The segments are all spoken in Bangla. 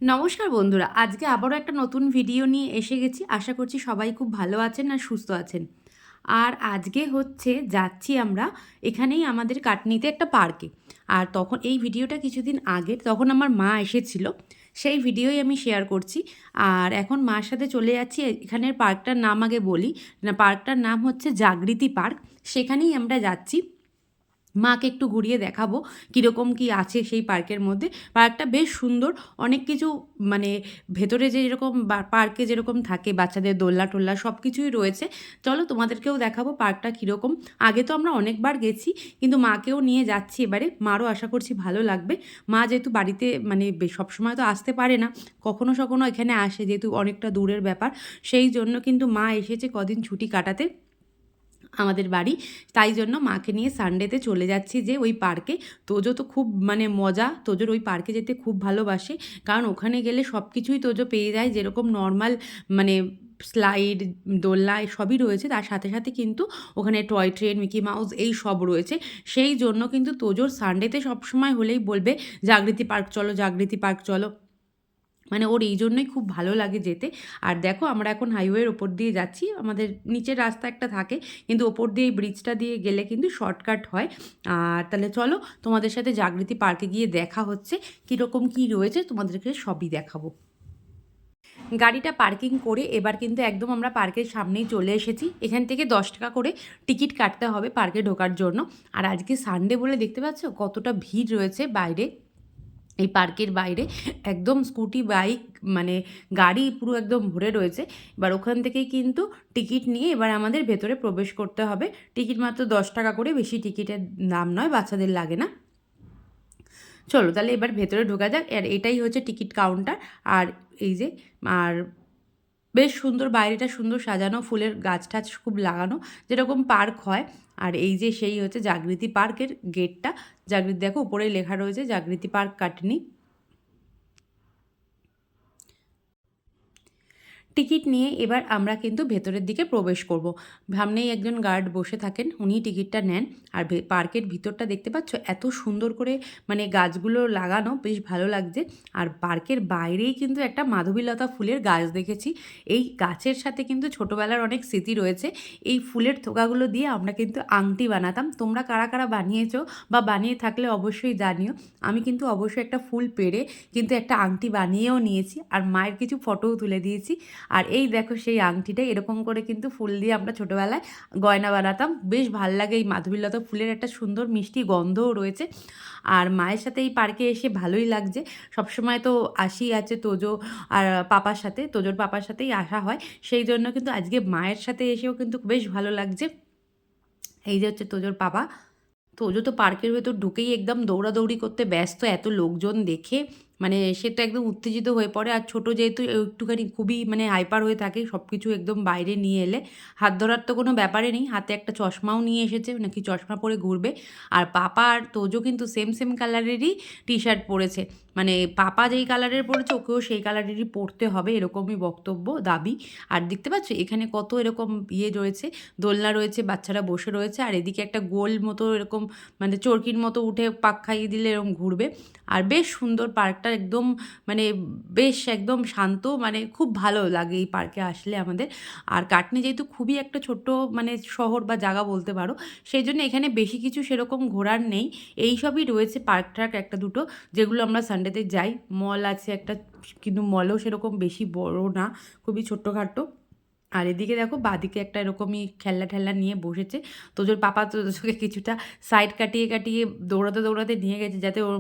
নমস্কার বন্ধুরা, আজকে আবারও একটা নতুন ভিডিও নিয়ে এসে গেছি। আশা করছি সবাই খুব ভালো আছেন আর সুস্থ আছেন। আর আজকে হচ্ছে যাচ্ছি আমরা এখানেই আমাদের কাটনিতে একটা পার্কে। আর তখন এই ভিডিওটা কিছুদিন আগের, তখন আমার মা এসেছিল, সেই ভিডিওই আমি শেয়ার করছি। আর এখন মার সাথে চলে যাচ্ছি এখানের পার্কটার নাম আগে বলি। না, পার্কটার নাম হচ্ছে জাগৃতি পার্ক। সেখানেই আমরা যাচ্ছি। মাকে একটু ঘুরিয়ে দেখাবো কীরকম কী আছে সেই পার্কের মধ্যে। পার্কটা বেশ সুন্দর, অনেক কিছু মানে ভেতরে যে যেরকম পার্কে যেরকম থাকে বাচ্চাদের দোলনা টোলনা সব কিছুই রয়েছে। চলো তোমাদেরকেও দেখাবো পার্কটা কীরকম। আগে তো আমরা অনেকবার গেছি, কিন্তু মাকেও নিয়ে যাচ্ছি এবারে। মারও আশা করছি ভালো লাগবে। মা যেহেতু বাড়িতে মানে সবসময় তো আসতে পারে না, কখনো সখনো এখানে আসে, যেহেতু অনেকটা দূরের ব্যাপার, সেই জন্য কিন্তু মা এসেছে কদিন ছুটি কাটাতে আমাদের বাড়ি। তাই জন্য মাকে নিয়ে সানডেতে চলে যাচ্ছি যে ওই পার্কে। তোজো তো খুব মানে মজা, তোজোর ওই পার্কে যেতে খুব ভালোবাসে, কারণ ওখানে গেলে সব কিছুই তোজো পেয়ে যায়। যেরকম নর্মাল মানে স্লাইড, দোলনা সবই রয়েছে, তার সাথে সাথে কিন্তু ওখানে টয় ট্রেন, মিকি মাউস এই সব রয়েছে। সেই জন্য কিন্তু তোজোর সানডেতে সবসময় হলেই বলবে জাগৃতি পার্ক চলো, জাগৃতি পার্ক চলো। মানে ওর এই জন্যই খুব ভালো লাগে যেতে। আর দেখো আমরা এখন হাইওয়ের ওপর দিয়ে যাচ্ছি। আমাদের নিচের রাস্তা একটা থাকে, কিন্তু ওপর দিয়ে এই ব্রিজটা দিয়ে গেলে কিন্তু শর্টকাট হয়। আর তাহলে চলো তোমাদের সাথে জাগৃতি পার্কে গিয়ে দেখা হচ্ছে, কীরকম কী রয়েছে তোমাদেরকে সবই দেখাবো। গাড়িটা পার্কিং করে এবার কিন্তু একদম আমরা পার্কের সামনেই চলে এসেছি। এখান থেকে 10 টাকা করে টিকিট কাটতে হবে পার্কে ঢোকার জন্য। আর আজকে সানডে বলে দেখতে পাচ্ছ কতটা ভিড় রয়েছে বাইরে, এই পার্কের বাইরে। একদম স্কুটি, বাইক, মানে গাড়ি পুরো একদম ভরে রয়েছে। এবার ওখান থেকেই কিন্তু টিকিট নিয়ে এবার আমাদের ভেতরে প্রবেশ করতে হবে। টিকিট মাত্র 10 টাকা করে, বেশি টিকিটের দাম নয়, বাচ্চাদের লাগে না। চলো তাহলে এবার ভেতরে ঢোকা যাক। আর এটাই হচ্ছে টিকিট কাউন্টার। আর এই যে, আর বেশ সুন্দর, বাইরেটা সুন্দর সাজানো, ফুলের গাছ টাছ খুব লাগানো, যেরকম পার্ক হয়। আর এই যে সেই হচ্ছে জাগৃতি পার্কের গেটটা। জাগৃতি দেখো উপরেই লেখা রয়েছে জাগৃতি পার্ক কাটনি। টিকিট নিয়ে এবার আমরা কিন্তু ভেতরের দিকে প্রবেশ করব। সামনেই একজন গার্ড বসে থাকেন, উনি টিকিটটা নেন। আর পার্কের ভিতরটা দেখতে পাচ্ছ এত সুন্দর করে মানে গাছগুলো লাগানো, বেশ ভালো লাগছে। আর পার্কের বাইরেই কিন্তু একটা মাধবীলতা ফুলের গাছ দেখেছি। এই গাছের সাথে কিন্তু ছোটোবেলার অনেক স্মৃতি রয়েছে। এই ফুলের থোকাগুলো দিয়ে আমরা কিন্তু আংটি বানাতাম। তোমরা কারা কারা বানিয়েছো বা বানিয়ে থাকলে অবশ্যই জানিও। আমি কিন্তু অবশ্যই একটা ফুল পেড়ে কিন্তু একটা আংটি বানিয়েও নিয়েছি, আর মায়ের কিছু ফটোও তুলে দিয়েছি। আর এই দেখো সেই আংটিটা, এরকম করে কিন্তু ফুল দিয়ে আমরা ছোটোবেলায় গয়না বানাতাম। বেশ ভাল লাগে, এই মাধবীলতা ফুলের একটা সুন্দর মিষ্টি গন্ধও রয়েছে। আর মায়ের সাথে এই পার্কে এসে ভালোই লাগছে। সবসময় তো আসি আছে তোজো আর পাপার সাথে, তোজোর পাপার সাথেই আসা হয়। সেই জন্য কিন্তু আজকে মায়ের সাথে এসেও কিন্তু বেশ ভালো লাগছে। এই যে হচ্ছে তোজোর পাপা। তোজো তো পার্কের ভেতর ঢুকেই একদম দৌড়াদৌড়ি করতে ব্যস্ত, এত লোকজন দেখে মানে সে তো একদম উত্তেজিত হয়ে পড়ে। আর ছোটো যেহেতু একটুখানি খুবই মানে হাইপার হয়ে থাকে, সব কিছু একদম বাইরে নিয়ে এলে। হাত ধরার তো কোনো ব্যাপারে নেই, হাতে একটা চশমাও নিয়ে এসেছে, নাকি চশমা পরে ঘুরবে। আর পাপা আর তোজো কিন্তু সেম সেম কালারেরই টি শার্ট পরেছে, মানে পাপা যেই কালারের পরেছে ওকেও সেই কালারেরই পরতে হবে, এরকমই বক্তব্য, দাবি। আর দেখতে পাচ্ছ এখানে কত এরকম ইয়ে রয়েছে, দোলনা রয়েছে, বাচ্চারা বসে রয়েছে। আর এদিকে একটা গোল মতো এরকম মানে চরকির মতো উঠে পাক খাইয়ে দিলে এরকম ঘুরবে। আর বেশ সুন্দর পার্কটা, একদম মানে বেশ একদম শান্ত, মানে খুব ভালো লাগে এই পার্কে আসলে আমাদের। আর কাটনি যেহেতু খুবই একটা ছোট্ট মানে শহর বা জায়গা বলতে পারো, সেই জন্য এখানে বেশি কিছু সেরকম ঘোরার নেই। এই সবই রয়েছে পার্ক ট্রাক একটা দুটো, যেগুলো আমরা সানডেতে যাই। মল আছে একটা, কিন্তু মলও সেরকম বেশি বড় না, খুবই ছোট্টখাট্টো। আর এদিকে দেখো বাঁদিকে একটা এরকমই খেলনা ঠেলনা নিয়ে বসেছে। তোজোর পাপা তোজোকে কিছুটা সাইড কাটিয়ে কাটিয়ে দৌড়াতে দৌড়াতে নিয়ে গেছে, যাতে ওর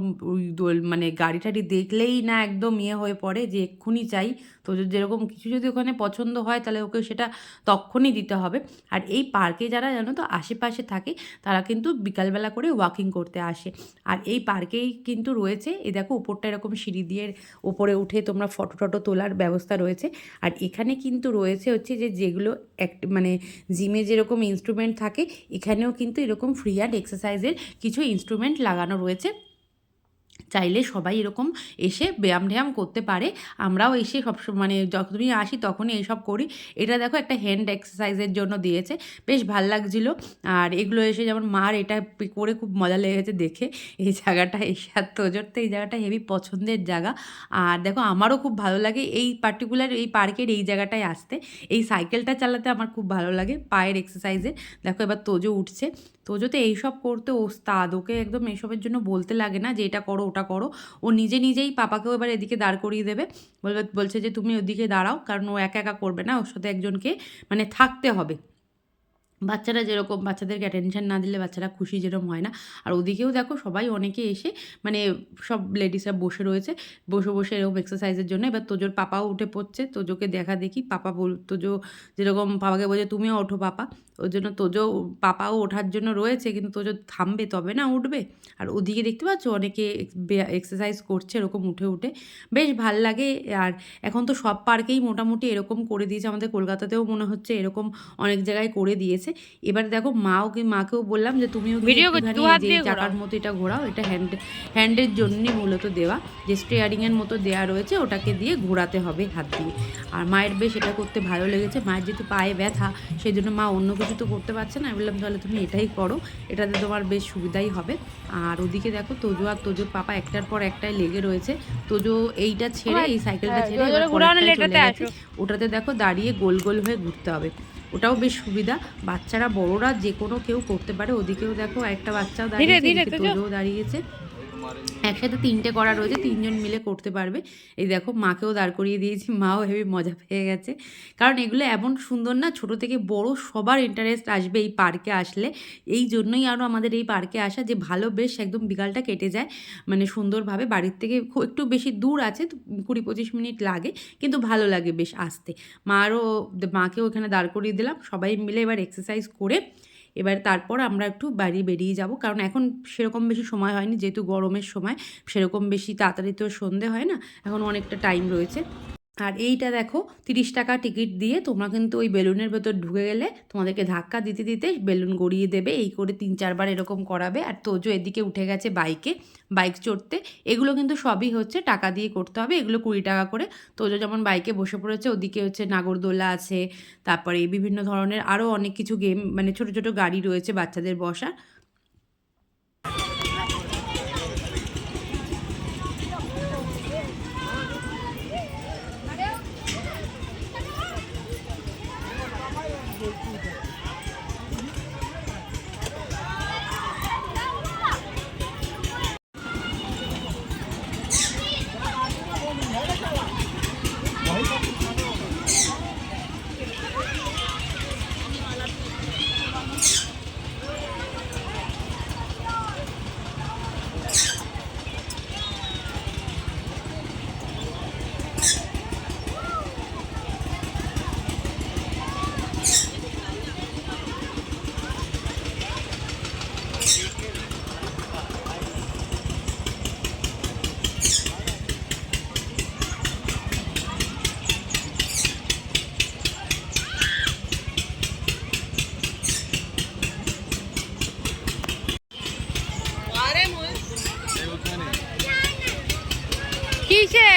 ওই মানে গাড়ি টাড়ি দেখলেই না একদম ইয়ে হয়ে পড়ে যে এক্ষুনি চাই। তোজোর যেরকম কিছু যদি ওখানে পছন্দ হয় তাহলে ওকে সেটা তক্ষুনি দিতে হবে। আর এই পার্কে যারা জানো তো আশেপাশে থাকে, তারা কিন্তু বিকালবেলা করে ওয়াকিং করতে আসে। আর এই পার্কেই কিন্তু রয়েছে, এই দেখো উপরটা এরকম সিঁড়ি দিয়ে ওপরে উঠে তোমরা ফটো টটো তোলার ব্যবস্থা রয়েছে। আর এখানে কিন্তু রয়েছে হচ্ছে যে যেগুলো মানে জিমে যেরকম ইনস্ট্রুমেন্ট থাকে, এখানেও কিন্তু এরকম ফ্রি হ্যান্ড এক্সারসাইজের কিছু ইনস্ট্রুমেন্ট লাগানো রয়েছে। চাইলে সবাই এরকম এসে ব্যায়াম ট্যায়াম করতে পারে। আমরাও এসে মানে যখনই আসি তখনই এইসব করি। এটা দেখো একটা হ্যান্ড এক্সারসাইজের জন্য দিয়েছে, বেশ ভাল লাগছিল। আর এগুলো এসে যেমন মার এটা করে খুব মজা লেগেছে দেখে। এই জায়গাটা এসে আর তোজোর তো এই জায়গাটা হেবি পছন্দের জায়গা। আর দেখো আমারও খুব ভালো লাগে এই পার্টিকুলার এই পার্কের এই জায়গাটায় আসতে। এই সাইকেলটা চালাতে আমার খুব ভালো লাগে পায়ের এক্সারসাইজে। দেখো এবার তোজো উঠছে। তোজো তো এইসব করতে ওস্তাদ, ওকে একদম এইসবের জন্য বলতে লাগে না যে এটা করো ওটা করো। ও নিজে নিজেই পাপাকেও এবার এদিকে দাঁড় করিয়ে দেবে, বলছে যে তুমি ওদিকে দাঁড়াও, কারণ ও একা একা করবে না, ওর সাথে একজনকে মানে থাকতে হবে। বাচ্চারা যেরকম, বাচ্চাদেরকে অ্যাটেনশন না দিলে বাচ্চারা খুশি যেরকম হয় না। আর ওদিকেও দেখো সবাই অনেকে এসে মানে সব লেডিসরা বসে রয়েছে, বসে বসে এরকম এক্সারসাইজের জন্য। এবার তোজোর পাপাও উঠে পড়ছে, তোজোকে দেখা দেখি পাপা তোজো যেরকম পাপাকে বলছে তুমিও ওঠো পাপা, ওর জন্য তোজো পাপাও ওঠার জন্য রয়েছে, কিন্তু তোজো থামবে তবে না উঠবে। আর ওদিকে দেখতে পাচ্ছ অনেকে এক্সারসাইজ করছে এরকম উঠে উঠে, বেশ ভাল লাগে। আর এখন তো সব পার্কেই মোটামুটি এরকম করে দিয়েছে, আমাদের কলকাতাতেও মনে হচ্ছে এরকম অনেক জায়গায় করে দিয়েছে। এবার দেখো মাকেও বললাম যে তুমিও যে চাকার মতো এটা ঘোরাও, এটা হ্যান্ডের জন্যই মূলত দেওয়া, যে স্টিয়ারিংয়ের মতো দেওয়া রয়েছে ওটাকে দিয়ে ঘোরাতে হবে হাত দিয়ে। আর মায়ের বেশ এটা করতে ভালো লেগেছে, মায়ের যেহেতু পায়ে ব্যথা সেই জন্য মা অন্য কিছু তো করতে পারছে না, আমি বললাম তাহলে তুমি এটাই করো, এটাতে তোমার বেশ সুবিধাই হবে। আর ওদিকে দেখো তোজো আর তোজোর পাপা একটার পর একটাই লেগে রয়েছে। তোজো এইটা ছেড়ে, এই সাইকেলটা ছেড়ে চলে গেছে, ওটাতে দেখো দাঁড়িয়ে গোল গোল হয়ে ঘুরতে হবে, ওটাও বেশ সুবিধা। বাচ্চারা বড়রা যে কোনো কেউ করতে পারে। ওদিকেও দেখো একটা বাচ্চাও দাঁড়িয়েছে, তোজোও দাঁড়িয়েছে, একসাথে 3টে করা রয়েছে, 3জন মিলে করতে পারবে। এই দেখো মাকেও দাঁড় করিয়ে দিয়েছি, মাও হেবি মজা পেয়ে গেছে। কারণ এগুলো এমন সুন্দর না, ছোট থেকে বড় সবার ইন্টারেস্ট আসবে এই পার্কে আসলে। এই জন্যই আরও আমাদের এই পার্কে আসা, যে ভালো বেশ একদম বিকালটা কেটে যায় মানে সুন্দরভাবে। বাড়ির থেকে একটু বেশি দূর আছে, 20-25 মিনিট লাগে, কিন্তু ভালো লাগে বেশ আসতে। মাকেও ওখানে দাঁড় করিয়ে দিলাম, সবাই মিলে এবার এক্সারসাইজ করে এবার তারপর আমরা একটু বাড়ি বেরিয়ে যাব, কারণ এখন সেরকম বেশি সময় হয়নি, যেহেতু গরমের সময় সেরকম বেশি তাড়াতাড়ি তো সন্ধে হয় না, এখন অনেকটা টাইম রয়েছে। আর এইটা দেখো 30 টাকা টিকিট দিয়ে তোমরা কিন্তু ওই বেলুনের ভেতর ঢুকে গেলে তোমাদেরকে ধাক্কা দিতে দিতে বেলুন গড়িয়ে দেবে, এই করে 3-4 বার এরকম করাবে। আর তোজো এদিকে উঠে গেছে বাইক চড়তে। এগুলো কিন্তু সবই হচ্ছে টাকা দিয়ে করতে হবে, এগুলো 20 টাকা করে। তোজো যেমন বাইকে বসে পড়েছে, ওদিকে হচ্ছে নাগরদোলা আছে, তারপরে বিভিন্ন ধরনের আরও অনেক কিছু গেম, মানে ছোট ছোট গাড়ি রয়েছে বাচ্চাদের বসার। কিসে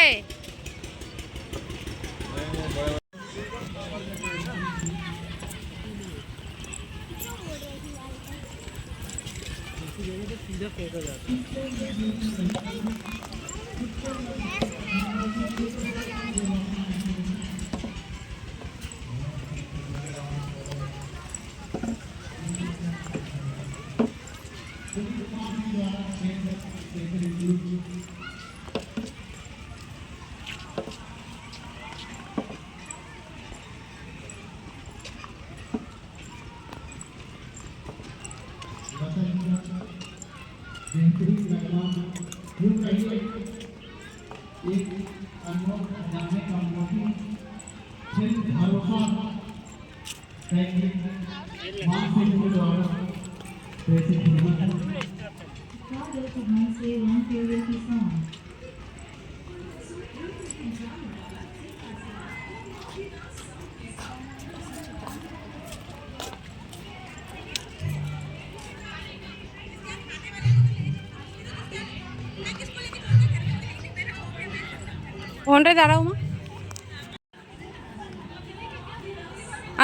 ওখানটায় দাঁড়াও মা,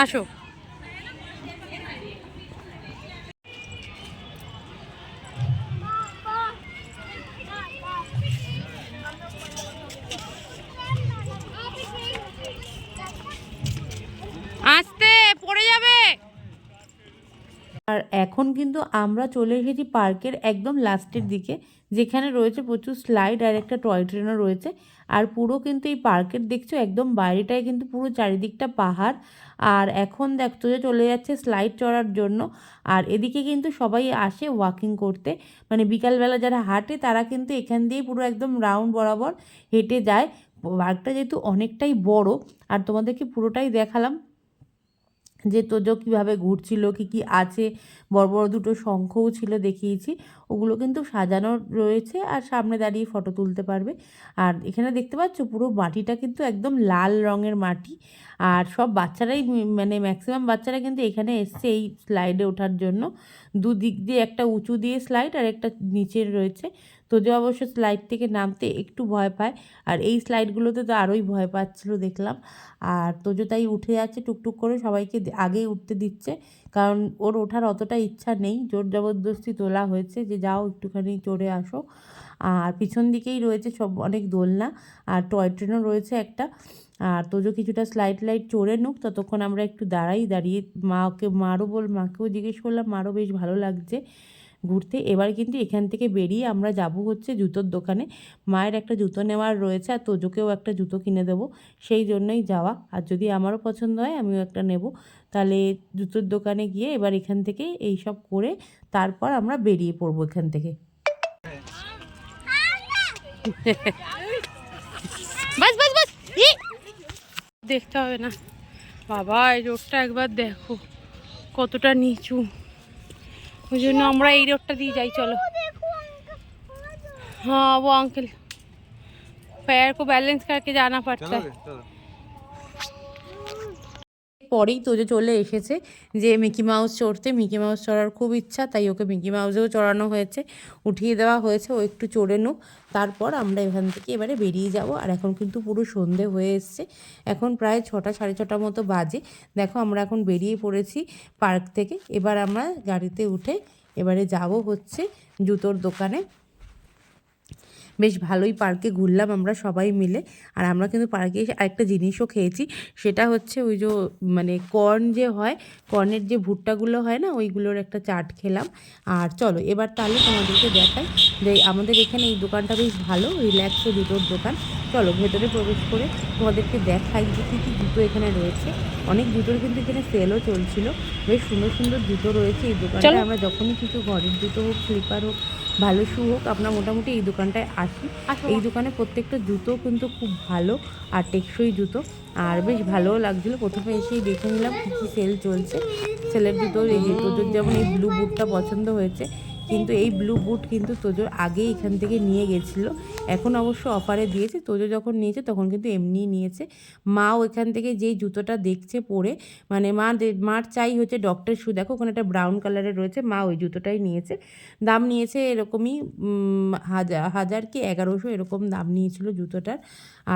আসো। আস্তে পড়ে যাবে। আর এখন কিন্তু আমরা চলে এসেছি পার্কের একদম লাস্টের দিকে, যেখানে রয়েছে প্রচুর স্লাইড আর একটা টয় ট্রেনও রয়েছে। আর পুরো কিন্তু এই পার্কের দেখছো একদম বাইরেটায় কিন্তু পুরো চারিদিকটা পাহাড়। আর এখন দেখছো যে চলে যাচ্ছে স্লাইড চড়ার জন্য। আর এদিকে কিন্তু সবাই আসে ওয়াকিং করতে, মানে বিকালবেলা যারা হাঁটে তারা কিন্তু এখান দিয়ে পুরো একদম রাউন্ড বরাবর হেঁটে যায়। পার্কটা যেহেতু অনেকটাই বড়, আর তোমাদেরকে পুরোটাই দেখালাম যে তোজো কীভাবে ঘুরছিল, কী কী আছে, বড় বড় দুটো শঙ্খও ছিল দেখিয়েছি, ওগুলো কিন্তু সাজানো রয়েছে আর সামনে দাঁড়িয়ে ফটো তুলতে পারবে। আর এখানে দেখতে পাচ্ছ পুরো মাটিটা কিন্তু একদম লাল রঙের মাটি। আর সব বাচ্চারাই মানে ম্যাক্সিমাম বাচ্চারা কিন্তু এখানে এসছে এই স্লাইডে ওঠার জন্য। দুদিক দিয়ে একটা উঁচু দিয়ে স্লাইড আর একটা নিচের রয়েছে। তোজো অবশ্য স্লাইড থেকে নামতে একটু ভয় পায়, আর এই স্লাইডগুলোতে তো আরোই ভয় পাচ্ছিল দেখলাম। আর তোজো তাই উঠে যাচ্ছে টুকটুক করে, সবাইকে আগেই উঠতে দিচ্ছে, কারণ ওর ওঠার অতটা ইচ্ছা নেই, জোর জবরদস্তি তোলা হয়েছে যে যাও একটুখানি চড়ে আসো। আর পিছন দিকেই রয়েছে সব অনেক দোলনা, আর টয় ট্রেনও রয়েছে একটা। আর তোজো কিছুটা স্লাইড চড়ে নুক, ততক্ষণ আমরা একটু দাঁড়িয়ে মাকেও জিজ্ঞেস করলাম, মারও বেশ ভালো লাগছে ঘুরতে। এবার কিন্তু এখান থেকে বেরিয়ে আমরা যাব হচ্ছে জুতোর দোকানে। মায়ের একটা জুতো নেওয়ার রয়েছে, আর তোজোকেও একটা জুতো কিনে দেবো, সেই জন্যই যাওয়া। আর যদি আমারও পছন্দ হয় আমিও একটা নেব। তাহলে জুতোর দোকানে গিয়ে এবার এখান থেকে এই সব করে তারপর আমরা বেরিয়ে পড়বো এখান থেকে। বাস বাস বাস, দেখতে হবে না বাবা, এই রোডটা একবার দেখো কতটা নিচু, ওই জন্য আমরা এই रोडটা দিয়ে যাই। चलो हाँ वो अंकल पैर को बैलेंस करके जाना पड़ता है। পরেই তোজো চলে এসেছে যে মিকি মাউস চড়তে, মিকি মাউস চড়ার খুব ইচ্ছা, তাই ওকে মিকি মাউসেও চড়ানো হয়েছে, উঠিয়ে দেওয়া হয়েছে, ও একটু চড়ে নুক, তারপর আমরা এখান থেকে এবারে বেরিয়ে যাব। আর এখন কিন্তু পুরো সন্ধে হয়ে এসছে, এখন প্রায় 6টা সাড়ে 6টা মতো বাজে। দেখো আমরা এখন বেরিয়ে পড়েছি পার্ক থেকে। এবার আমরা গাড়িতে উঠে এবারে যাব হচ্ছে জুতোর দোকানে। বেশ ভালোই পার্কে ঘুরলাম আমরা সবাই মিলে। আর আমরা কিন্তু পার্কে এসে আরেকটা জিনিসও খেয়েছি, সেটা হচ্ছে ওই যে মানে কর্ন যে হয়, কর্নের যে ভুট্টাগুলো হয় না, ওইগুলোর একটা চাট খেলাম। আর চলো এবার তাহলে তোমাদেরকে দেখাই যে আমাদের এখানে এই দোকানটা বেশ ভালো, রিল্যাক্সো জুতোর দোকান। চলো ভেতরে প্রবেশ করে তোমাদেরকে দেখাই যে কী কী জুতো এখানে রয়েছে। অনেক জুতোর কিন্তু এখানে সেলও চলছিল, বেশ সুন্দর সুন্দর জুতো রয়েছে এই দোকানটায়। আমরা যখনই কিছু ঘরের জুতো হোক, স্লিপার হোক, ভালো শু হোক, আমরা মোটামুটি এই দোকানটায় আসি। এই দোকানে প্রত্যেকটা জুতো কিন্তু খুব ভালো আর টেকসই জুতো, আর বেশ ভালোও লাগছিলো। প্রথমে এসেই দেখে নিলাম কী কী সেল চলছে। সেলের জুতো এই যে তোজোর যেমন এই ব্লু বুটটা পছন্দ হয়েছে, কিন্তু এই ব্লু বুট কিন্তু তোজোর আগেই এখান থেকে নিয়ে গেছিলো, এখন অবশ্য অফারে দিয়েছে। তোজো যখন নিয়েছে তখন কিন্তু এমনিই নিয়েছে। মাও এখান থেকে যেই জুতোটা দেখছে পরে, মানে মার চাই হচ্ছে ডক্টর শু, দেখো ওখানে একটা ব্রাউন কালারের রয়েছে, মা ওই জুতোটাই নিয়েছে। দাম নিয়েছে এরকমই 1000 কি 1100 এরকম দাম নিয়েছিল জুতোটার।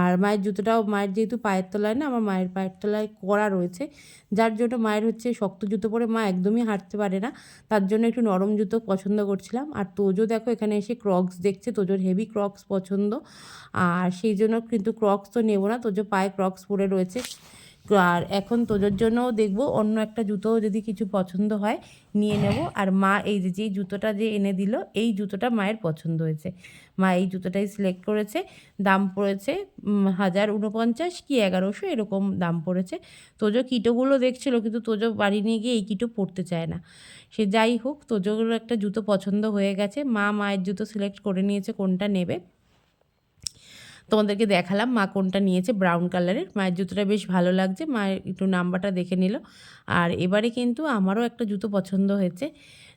আর মায়ের জুতোটাও, মায়ের যেহেতু পায়ের তলায় না, আমার মায়ের পায়ের তলায় কড়া রয়েছে, যার জন্য মায়ের হচ্ছে শক্ত জুতো পরে মা একদমই হাঁটতে পারে না, তার জন্য একটু নরম জুতো পছন্দ করছিলাম। আর তোজো দেখো এখানে এসে ক্রক্স দেখছে, তোজোর হেভি ক্রক্স পছন্দ, আর সেই জন্য কিন্তু ক্রক্স তো নেবো না, তোজো পায়ে ক্রক্স পরে রয়েছে। আর এখন তোজোর জন্যও দেখবো অন্য একটা জুতো যদি কিছু পছন্দ হয় নিয়ে নেব। আর মা এই যে যেই জুতোটা যে এনে দিল, এই জুতোটা মায়ের পছন্দ হয়েছে, মা এই জুতোটাই সিলেক্ট করেছে। দাম পড়েছে 1049 কি 1100 এরকম দাম পড়েছে। তোজো কিটোগুলো দেখছিল, কিন্তু তোজো বাড়ি নিয়ে গিয়ে এই কিটো পরতে চায় না। সে যাই হোক, তোজোর একটা জুতো পছন্দ হয়ে গেছে, মায়ের জুতো সিলেক্ট করে নিয়েছে কোনটা নেবে। তোমাদেরকে দেখালাম মা কোনটা নিয়েছে, ব্রাউন কালারের। মায়ের জুতোটা বেশ ভালো লাগছে, মায়ের একটু নাম্বারটা দেখে নিল। আর এবারে কিন্তু আমারও একটা জুতো পছন্দ হয়েছে,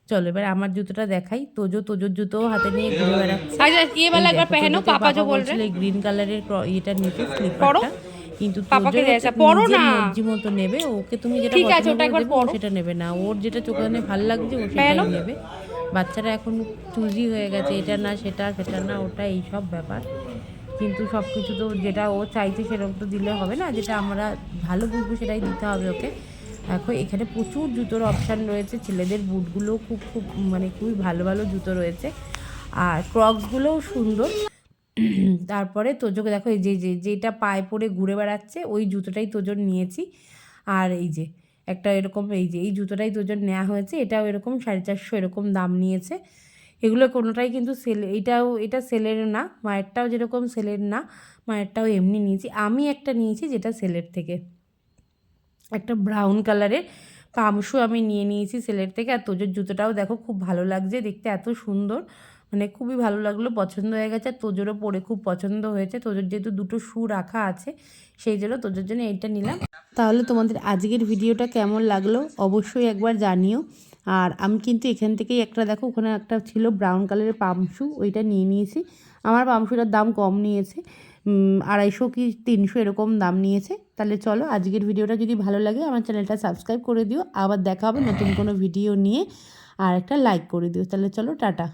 চলো এবার আমার জুতোটা দেখাই। তোজোর জুতোও হাতে নিয়ে ঘুরে বেড়াচ্ছে। গ্রিন কালারের এটা নিতে স্লিপারটা, কিন্তু মর্জি মতো নেবে, ওকে তুমি যেটা সেটা নেবে না, ওর যেটা চোখে ভালো লাগছে ও সেটাই নেবে। বাচ্চারা এখন চুজি হয়ে গেছে, এটা না সেটা, সেটা না ওটা, এইসব ব্যাপার। কিন্তু সব কিছু তো যেটা ও চাইছে সেরকম তো দিলে হবে না, যেটা আমরা ভালো বুঝবো সেটাই দিতে হবে ওকে। দেখো এখানে প্রচুর জুতোর অপশান রয়েছে, ছেলেদের বুটগুলোও খুব খুব মানে খুবই ভালো ভালো জুতো রয়েছে, আর ক্রক্সগুলোও সুন্দর। তারপরে তোজোকে দেখো এই যেটা পায়ে পরে ঘুরে বেড়াচ্ছে ওই জুতোটাই তোজোর নিয়েছি। আর এই যে একটা এরকম এই জুতোটাই তোজোর নেওয়া হয়েছে, এটাও এরকম 450 এরকম দাম নিয়েছে। এগুলো কোনোটাই কিন্তু সেল, এটা সেলের না, মায়েরটাও যেরকম সেলের না, মায়েরটাও এমনি নিয়েছি। আমি একটা নিয়েছি যেটা সেলের থেকে, একটা ব্রাউন কালারের পামশু আমি নিয়ে নিয়েছি সেলের থেকে। আর তোজোর জুতোটাও দেখো খুব ভালো লাগছে দেখতে, এত সুন্দর, মানে খুবই ভালো লাগলো, পছন্দ হয়ে গেছে। আর তোজোরও পরে খুব পছন্দ হয়েছে, তোজোর যেহেতু দুটো শু রাখা আছে সেই জন্য তোজোর জন্য এইটা নিলাম। তাহলে তোমাদের আজকের ভিডিওটা কেমন লাগলো অবশ্যই একবার জানিও। আর আমি কিন্তু এখান থেকেই একটা দেখো, ওখানে একটা ছিল ব্রাউন কালারের পামশু, ওইটা নিয়ে নিয়েছি। আমার পামশুটার দাম কম নিয়েছে, 250 কি 300 এরকম দাম নিয়েছে। তাহলে চলো আজকের ভিডিওটা যদি ভালো লাগে আমার চ্যানেলটা সাবস্ক্রাইব করে দিও, আবার দেখা হবে নতুন কোনো ভিডিও নিয়ে, আর একটা লাইক করে দিও। তাহলে চলো টাটা।